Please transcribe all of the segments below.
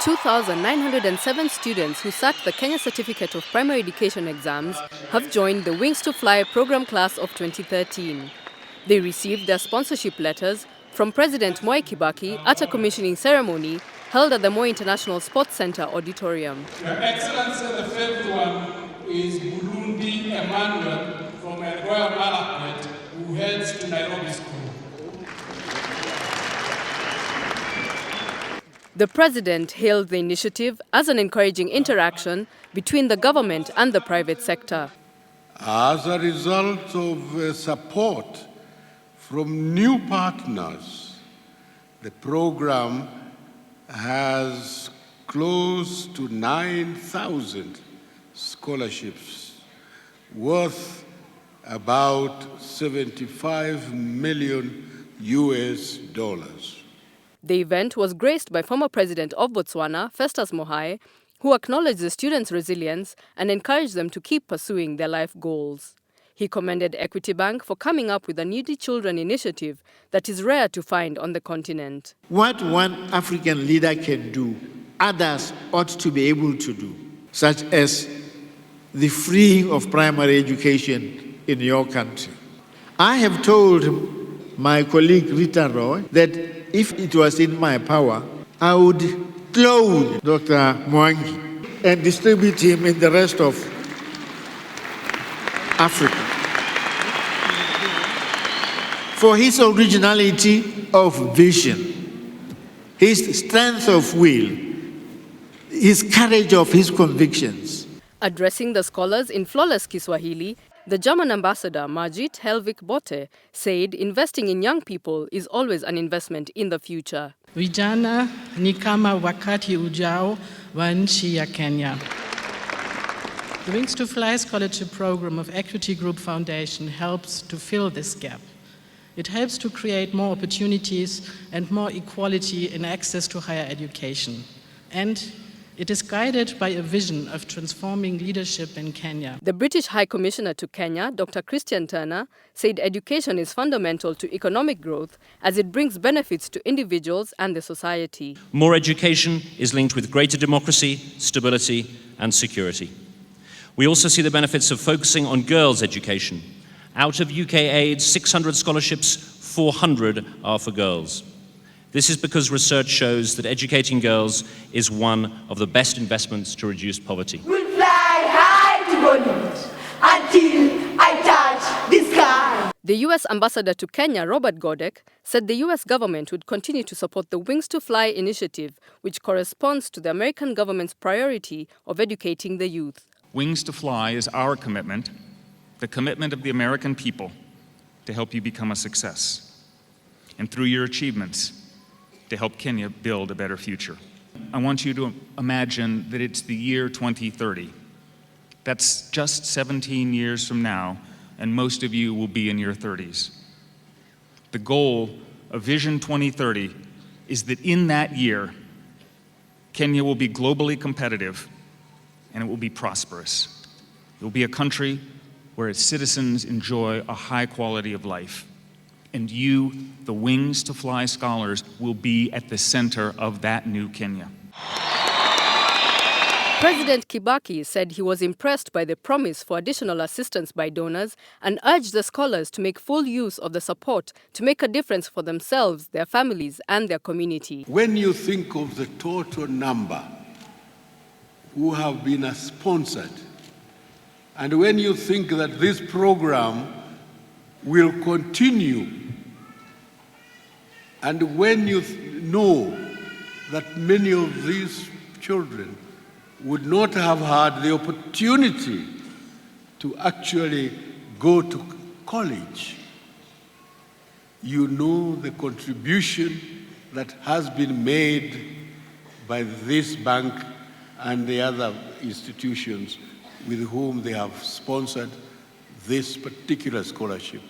2,907 students who sat the Kenya Certificate of Primary Education exams have joined the Wings to Fly program class of 2013. They received their sponsorship letters from President Kibaki at a commissioning ceremony held at the Moi International Sports Center auditorium. Your Excellency, the fifth one is Burundi Emmanuel from Royal Malapet, who heads to Nairobi School. The president hailed the initiative as an encouraging interaction between the government and the private sector. As a result of support from new partners, the program has close to 9,000 scholarships worth about $75 million US. The event was graced by former President of Botswana, Festus Mogae, who acknowledged the students' resilience and encouraged them to keep pursuing their life goals. He commended Equity Bank for coming up with a Needy Children initiative that is rare to find on the continent. What one African leader can do, others ought to be able to do, such as the freeing of primary education in your country. I have told my colleague Rita Roy that if it was in my power, I would clone Dr. Mwangi and distribute him in the rest of Africa. For his originality of vision, his strength of will, his courage of his convictions. Addressing the scholars in flawless Kiswahili, the German ambassador Margit Helvig Bote said investing in young people is always an investment in the future. Vijana ni kama wakati ujao wa nchi ya Kenya. The Wings to Fly scholarship program of Equity Group Foundation helps to fill this gap. It helps to create more opportunities and more equality in access to higher education. And it is guided by a vision of transforming leadership in Kenya. The British High Commissioner to Kenya, Dr. Christian Turner, said education is fundamental to economic growth as it brings benefits to individuals and the society. More education is linked with greater democracy, stability, and security. We also see the benefits of focusing on girls' education. Out of UK aid's 600 scholarships, 400 are for girls. This is because research shows that educating girls is one of the best investments to reduce poverty. We'll fly high to Bollywood until I touch the sky. The US ambassador to Kenya, Robert Godek, said the US government would continue to support the Wings to Fly initiative, which corresponds to the American government's priority of educating the youth. Wings to Fly is our commitment, the commitment of the American people, to help you become a success. And through your achievements, to help Kenya build a better future. I want you to imagine that it's the year 2030. That's just 17 years from now, and most of you will be in your 30s. The goal of Vision 2030 is that in that year, Kenya will be globally competitive and it will be prosperous. It will be a country where its citizens enjoy a high quality of life. And you, the Wings to Fly scholars, will be at the center of that new Kenya. President Kibaki said he was impressed by the promise for additional assistance by donors and urged the scholars to make full use of the support to make a difference for themselves, their families, and their community. When you think of the total number who have been sponsored, and when you think that this program will continue, and when you know that many of these children would not have had the opportunity to actually go to college, you know the contribution that has been made by this bank and the other institutions with whom they have sponsored this particular scholarship.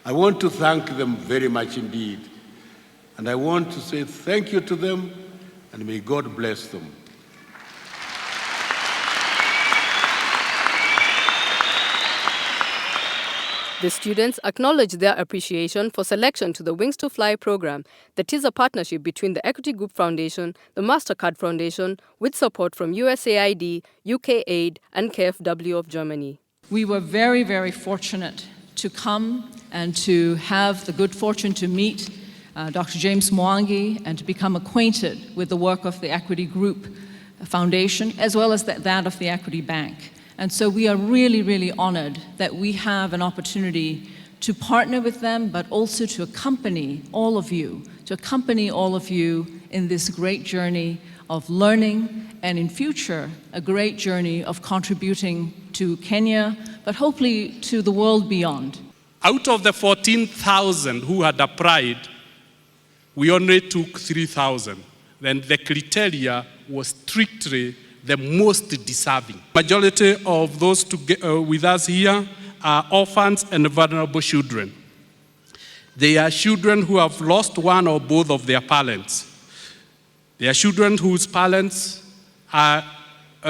I want to thank them very much indeed. And I want to say thank you to them, and may God bless them. The students acknowledged their appreciation for selection to the Wings to Fly program that is a partnership between the Equity Group Foundation, the MasterCard Foundation, with support from USAID, UK Aid, and KfW of Germany. We were very, very fortunate to come and to have the good fortune to meet Dr. James Mwangi and to become acquainted with the work of the Equity Group Foundation, as well as that of the Equity Bank. And so we are really, really honored that we have an opportunity to partner with them, but also to accompany all of you in this great journey of learning, and in future, a great journey of contributing to Kenya, but hopefully to the world beyond. Out of the 14,000 who had applied, we only took 3,000. Then the criteria was strictly the most deserving. Majority of those with us here are orphans and vulnerable children. They are children who have lost one or both of their parents. They are children whose parents are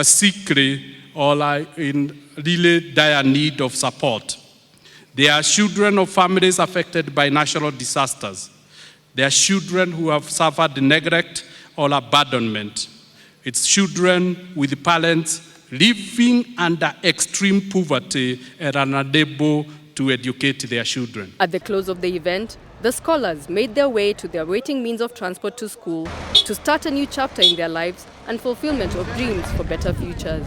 sickly or are in really dire need of support. They are children of families affected by natural disasters. They are children who have suffered neglect or abandonment. It's children with parents living under extreme poverty and are unable to educate their children. At the close of the event, the scholars made their way to their waiting means of transport to school to start a new chapter in their lives and fulfillment of dreams for better futures.